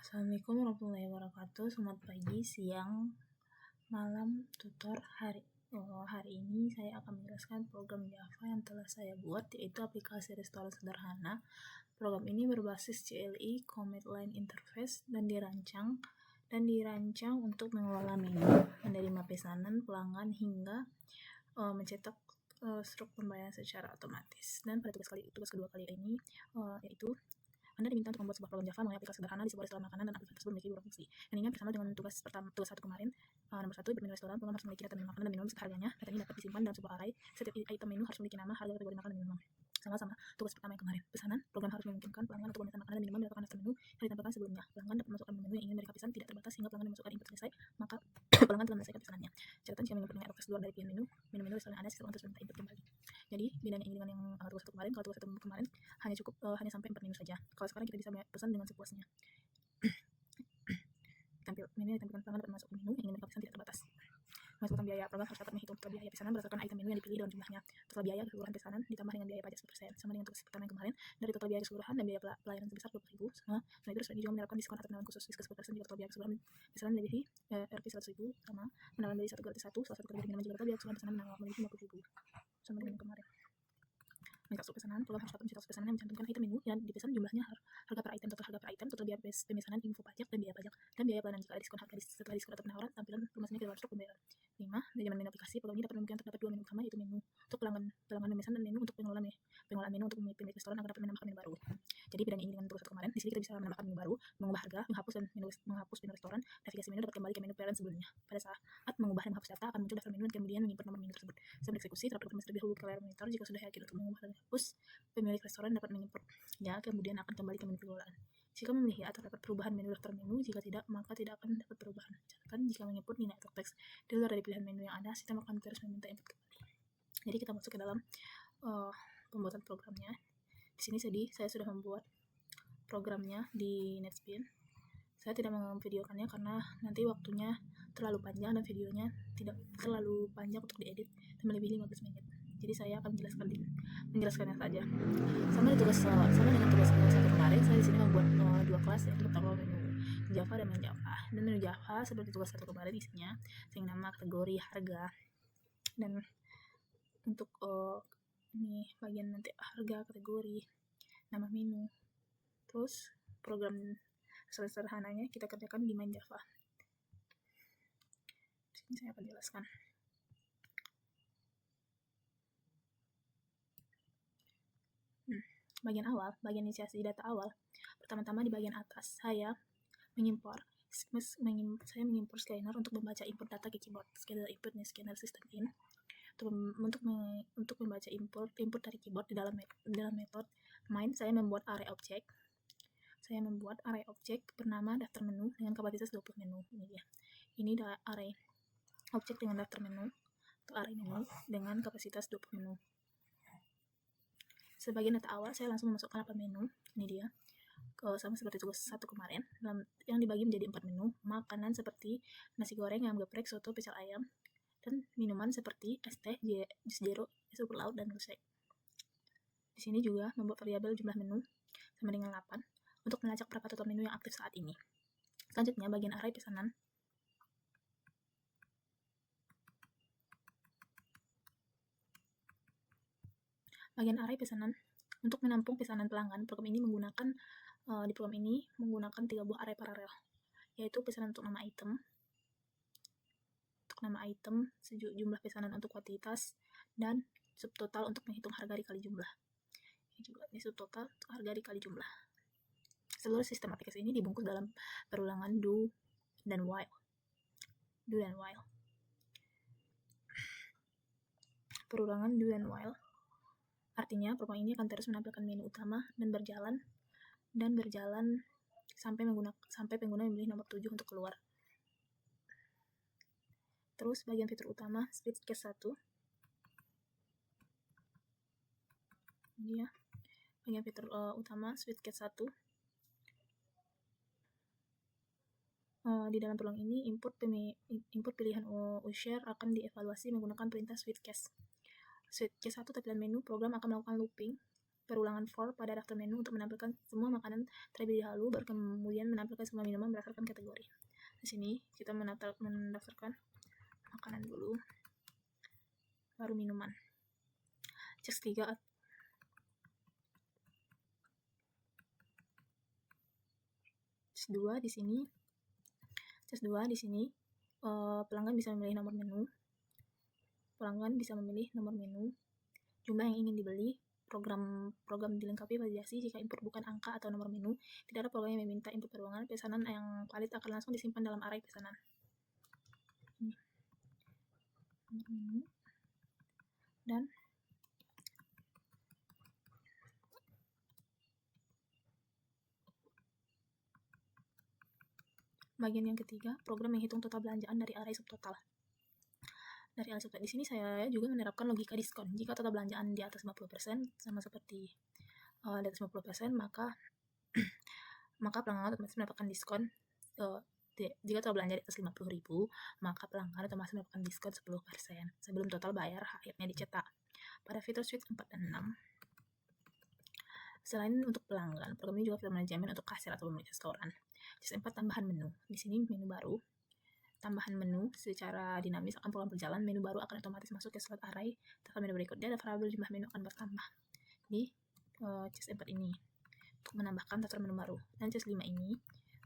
Assalamualaikum warahmatullahi wabarakatuh. Selamat pagi, siang, malam, tutor. Hari ini saya akan menjelaskan program Java yang telah saya buat, yaitu aplikasi restoran sederhana. Program ini berbasis CLI Command Line Interface dan dirancang untuk mengelola menu, menerima pesanan pelanggan hingga mencetak struk pembayaran secara otomatis. Dan pada tugas kedua kali ini yaitu Anda diminta untuk membuat sebuah program Java mengenai aplikasi sederhana di sebuah restoran makanan, dan aplikasi tersebut memiliki dua fungsi. Dan ini bersama dengan tugas satu kemarin. Nomor 1, bermenu restoran, program harus memiliki data menu makanan dan minum beserta harganya. Data ini dapat disimpan dalam sebuah array. Setiap item menu harus memiliki nama, harga, kategori makanan dan minuman. Sama-sama tugas pertama yang kemarin. Pesanan, program harus memungkinkan pelanggan untuk memesan makanan dan minuman berdasarkan daftar menu yang ditampilkan sebelumnya. Pelanggan dapat memasukkan menu yang ingin mereka pesan tidak terbatas hingga pelanggan memasukkan input selesai, maka pelanggan telah menyelesaikan pesanannya. Catatan jika menginput nilai keluar dari pilihan menu restoran yang ada, seseorang terus meminta input kembali. Jadi bedanya ini dengan yang tugas satu kemarin. Kalau tugas satu kemarin hanya sampai 4 menu saja. Kalau sekarang kita bisa pesan dengan sepuasnya. Menu yang ditampilkan pelanggan dapat masuk menu yang ingin mereka pesan tidak terbatas. Masukkan biaya, program harus dapat menghitung total biaya pesanan berdasarkan item menu yang dipilih dan jumlahnya. Total biaya keseluruhan pesanan ditambah dengan biaya pajak 10%, sama dengan tugas pertama yang kemarin. Dari total biaya keseluruhan dan biaya pelayanan sebesar 20.000. Selain itu juga menerapkan diskon atau penawaran khusus diskon 10% jika total biaya keseluruhan pesanan melebihi Rp 100.000, sama menawarkan beli 1 gratis 1, salah satu kategori minuman jika total biaya keseluruhan pesanan melebihi 50.000, sama dengan yang kemarin. Mencetak struk pesanan, program harus dapat mencetak struk pesanan yang mencantumkan item menu yang dipesan, jumlahnya, harga per item, total biaya pemesanan, info pajak dan biaya pelayanan. Jika ada diskon harga setelah diskon atau penawaran, tampilan informasinya ke dalam struk pembayaran. 5. Manajemen menu aplikasi. Program ini dapat memungkinkan terdapat dua menu utama, yaitu menu untuk pelanggan memesan dan menu untuk pengelola menu untuk pemilik restoran agar dapat menambahkan menu baru. Jadi bedanya ini dengan tugas satu kemarin. Di sini kita bisa menambahkan menu baru, mengubah harga, menghapus menu restoran, navigasi menu dapat kembali ke menu parent sebelumnya. Pada saat mengubah dan menghapus data akan muncul daftar menu dan kemudian menginput nomor menu tersebut. Sebelum eksekusi, terdapat informasi terlebih dahulu ke layar monitor. Jika sudah yakin untuk mengubah dan menghapus, pemilik restoran dapat menginputnya, kemudian akan kembali ke menu pengelolaan. Jika memilih ya, terdapat perubahan menu daftar menu. Jika tidak, maka tidak akan dapat perubahan. Catatan, jika menginput nilai atau teks di luar dari pilihan menu yang ada, sistem akan terus meminta input kembali. Jadi kita masuk ke dalam pembuatan programnya. Di sini saya sudah membuat programnya di NetBeans. Saya tidak memvideokannya karena nanti waktunya terlalu panjang dan videonya tidak terlalu panjang untuk diedit dan melebihi 15 menit. Jadi saya akan menjelaskannya saja. Sama dengan tugas satu kemarin, saya di sini membuat dua kelas, yaitu tentang menu Java dan main Java. Dan menu Java seperti tugas satu kemarin isinya nama, kategori, harga, dan untuk ini bagian nanti harga, kategori, nama menu. Terus program sederhananya kita kerjakan di main Java. Di sini saya akan jelaskan. Bagian inisiasi data awal. Pertama-tama di bagian atas saya mengimpor scanner untuk membaca input data ke keyboard. Scanner input scanner system in untuk membaca input dari keyboard di dalam metode main. Saya membuat array object bernama daftar menu dengan kapasitas 20 menu. Ini dia. Ini array object dengan daftar menu atau array menu dengan kapasitas 20 menu. Sebagian data awal saya langsung memasukkan 8 menu. Ini dia. Sama seperti tugas satu kemarin, yang dibagi menjadi 4 menu. Makanan seperti nasi goreng, ayam geprek, soto, pecel ayam, dan minuman seperti es teh, jus jeruk, es upur laut, dan milkshake. Di sini juga membuat variabel jumlah menu sama dengan 8 untuk melacak berapa total menu yang aktif saat ini. Selanjutnya bagian array pesanan. Untuk menampung pesanan pelanggan, di program ini menggunakan 3 buah array paralel, yaitu pesanan untuk nama item, jumlah pesanan untuk kuantitas, dan subtotal untuk menghitung harga dikali jumlah. Ini juga subtotal untuk harga dikali jumlah. Seluruh sistem aplikasi ini dibungkus dalam perulangan do dan while. Perulangan do dan while artinya program ini akan terus menampilkan menu utama dan berjalan sampai pengguna memilih nomor 7 untuk keluar. Terus bagian fitur utama switchcase 1. Ini ya. Bagian fitur utama switchcase 1. Di dalam peluang ini input pilihan user akan dievaluasi menggunakan perintah switchcase. Switchcase 1 tampilan menu, program akan melakukan looping perulangan for pada daftar menu untuk menampilkan semua makanan terlebih dahulu, baru kemudian menampilkan semua minuman berdasarkan kategori. Di sini kita mendaftarkan makanan dulu, baru minuman. Cek 3 2 di sini. Cek 2 di sini pelanggan bisa memilih nomor menu. Jumlah yang ingin dibeli, program dilengkapi validasi jika input bukan angka atau nomor menu. Tidak ada program yang meminta input perulangan. Pesanan yang valid akan langsung disimpan dalam array pesanan. Ini nomor menu dan bagian yang ketiga, program menghitung total belanjaan dari array subtotal. Dari array subtotal di sini saya juga menerapkan logika diskon. Jika total belanjaan di atas 50%, sama seperti di atas 50%, maka pelanggan otomatis mendapatkan diskon. Jika total belanja di atas 50.000, maka pelanggan otomatis mendapatkan diskon 10% sebelum total bayar akhirnya dicetak. Pada fitur switch 4 dan 6, selain untuk pelanggan, program ini juga bisa menjamin untuk kasir atau pemilik restoran. Case 4, tambahan menu. Di sini menu baru. Tambahan menu secara dinamis akan program berjalan. Menu baru akan otomatis masuk ke slot array. Tekan menu berikutnya, ada variabel jumlah menu akan bertambah. Di case 4 ini untuk menambahkan daftar menu baru. Dan case 5 ini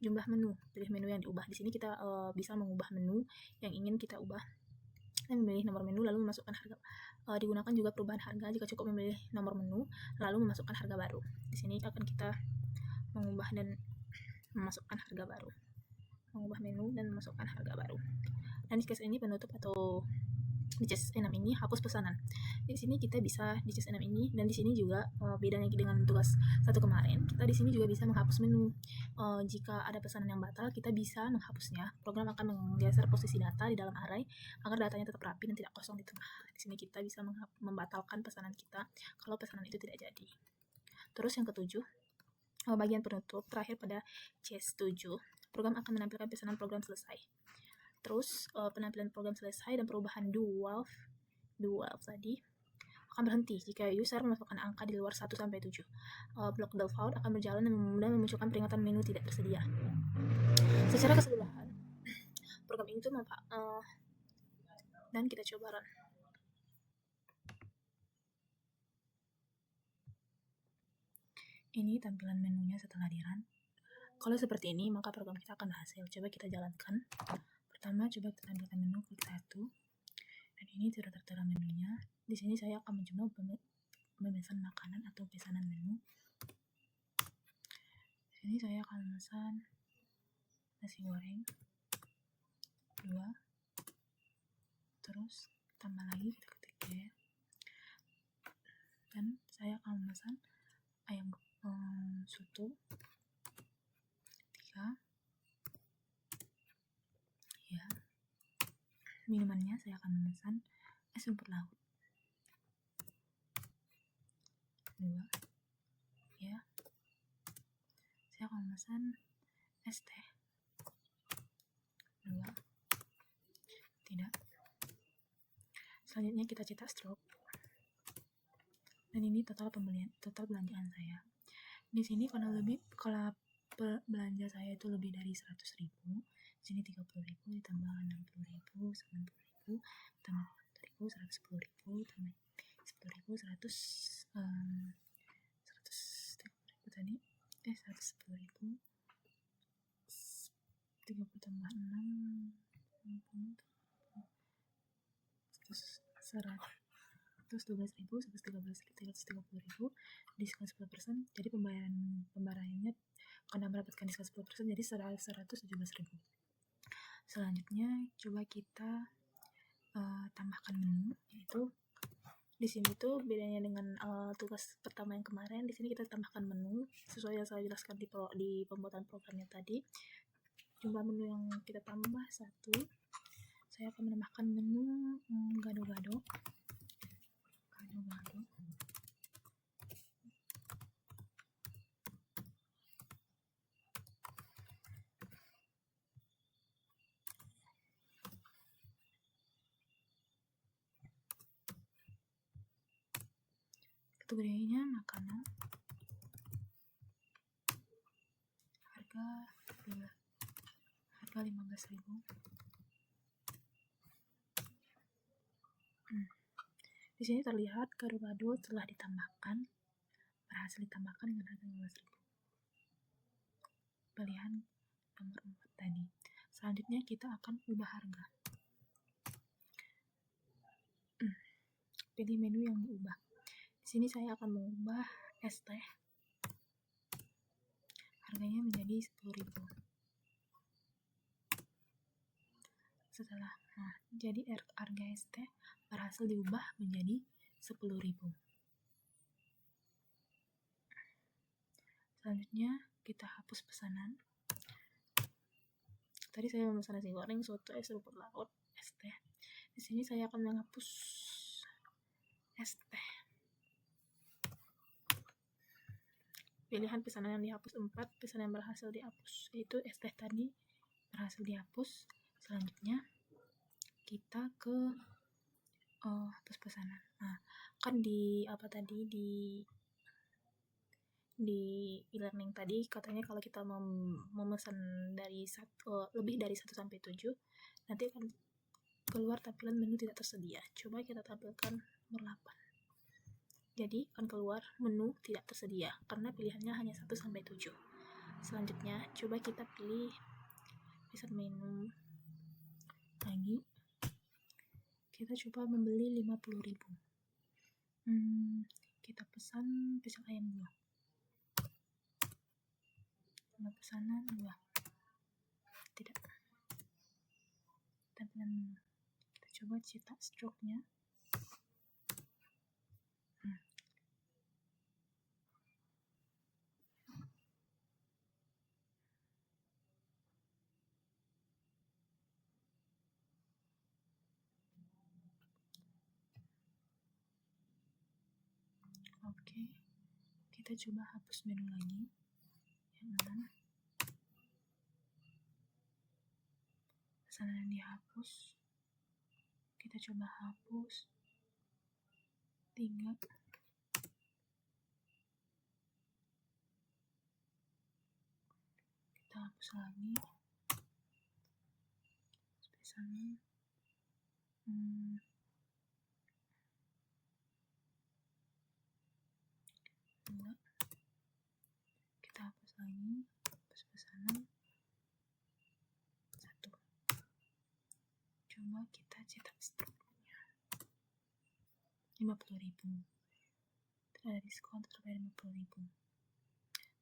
jumlah menu, pilih menu yang diubah. Di sini kita bisa mengubah menu yang ingin kita ubah dan memilih nomor menu lalu memasukkan harga. Digunakan juga perubahan harga jika cukup memilih nomor menu lalu memasukkan harga baru. Di sini akan kita mengubah dan memasukkan harga baru. Mengubah menu dan memasukkan harga baru. Dan di case ini penutup atau di case 6 ini hapus pesanan. Di sini kita bisa di case 6 ini, dan di sini juga bedanya dengan tugas 1 kemarin, kita di sini juga bisa menghapus menu. Jika ada pesanan yang batal, kita bisa menghapusnya. Program akan menggeser posisi data di dalam array agar datanya tetap rapi dan tidak kosong di tengah. Di sini kita bisa membatalkan pesanan kita kalau pesanan itu tidak jadi. Terus yang ketujuh, bagian penutup terakhir pada case 7, program akan menampilkan pesanan program selesai. Terus penampilan program selesai dan perubahan do while tadi akan berhenti jika user memasukkan angka di luar 1 sampai 7. Blok default akan berjalan dan memunculkan peringatan menu tidak tersedia. Secara keseluruhan, program itu dan kita coba run. Ini tampilan menunya setelah di run. Kalau seperti ini, maka program kita akan berhasil. Coba kita jalankan. Pertama, coba kita tampilkan menu, klik 1. Dan ini sudah tertera menunya. Di sini saya akan mencoba memesan makanan atau pesanan menu. Di sini saya akan memesan nasi goreng 2. Terus tambah lagi, kita ketik ya. Dan saya akan memesan ayam soto 3. Ya. Minumannya saya akan memesan es rumput laut 2. Ya. Saya akan memesan es teh 2. Tidak. Selanjutnya kita cetak stroke. Dan ini total belanjaan saya. Di sini kalau belanja saya itu lebih dari 100.000, di sini 30.000 ditambah 60.000, 90.000, tambah 40.000, 110.000, tambah 10.000, 130.000 tadi, 110.000, 30 tambah 6, 112.000, 130.000, diskon 10%, jadi pembayarannya karena mendapatkan diskon 10% jadi 117.000. Selanjutnya coba kita tambahkan menu, yaitu di sini tuh bedanya dengan tugas pertama yang kemarin. Di sini kita tambahkan menu sesuai yang saya jelaskan di pembuatan programnya tadi. Jumlah menu yang kita tambah 1. Saya akan menambahkan menu gado-gado. Kategorinya makanan, harga 15.000. Di sini terlihat gado-gado telah berhasil ditambahkan dengan harga 15.000. Pilihan nomor 4 tadi. Selanjutnya kita akan ubah harga. Pilih menu yang diubah. Di sini saya akan mengubah es teh. Harganya menjadi 10.000. Jadi harga es teh berhasil diubah menjadi 10.000. Selanjutnya kita hapus pesanan. Tadi saya memesan nasi goreng, soto, es rumput laut, es teh. Di sini saya akan menghapus es teh. Pilihan pesanan yang dihapus 4, pesanan yang berhasil dihapus, yaitu es teh tadi berhasil dihapus. Selanjutnya kita ke hapus pesanan. Kan di e-learning tadi katanya kalau kita memesan dari lebih dari 1 sampai 7, nanti akan keluar tampilan menu tidak tersedia. Coba kita tampilkan nomor 8. Jadi akan keluar menu tidak tersedia karena pilihannya hanya 1 sampai 7. Selanjutnya coba kita pilih pesan menu lagi. Kita coba membeli 50.000. Kita pesan pecel ayam 2. Pesanan 2. Tidak. Tampilan menu. Kita coba cetak stroke-nya. Oke. Kita coba hapus menu lagi. Yang 6. Pesanan yang dihapus. Kita coba hapus 3. Kita hapus lagi. Pesanan 2. Kita hapus lagi. Hapus pesanan 1. Coba kita cetak stoknya 50.000. Ada diskon terbayar 50.000.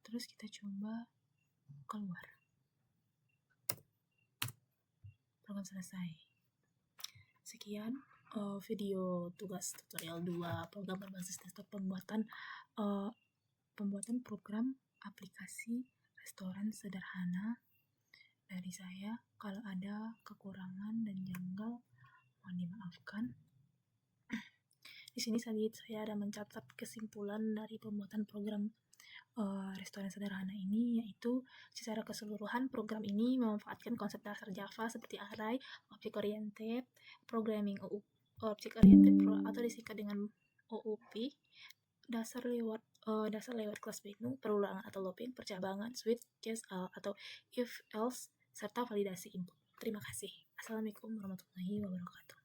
Terus kita coba keluar. Program selesai. Sekian video tugas tutorial 2 program berbasis desktop pembuatan program aplikasi restoran sederhana dari saya. Kalau ada kekurangan dan janggal mohon dimaafkan. Di sini saya ada mencatat kesimpulan dari pembuatan program restoran sederhana ini, yaitu secara keseluruhan program ini memanfaatkan konsep dasar Java seperti array, object oriented, programming object oriented atau disingkat dengan OOP, dasar lewat kelas menu, perulangan atau looping, percabangan, switch, case atau if else, serta validasi input. Terima kasih. Assalamualaikum warahmatullahi wabarakatuh.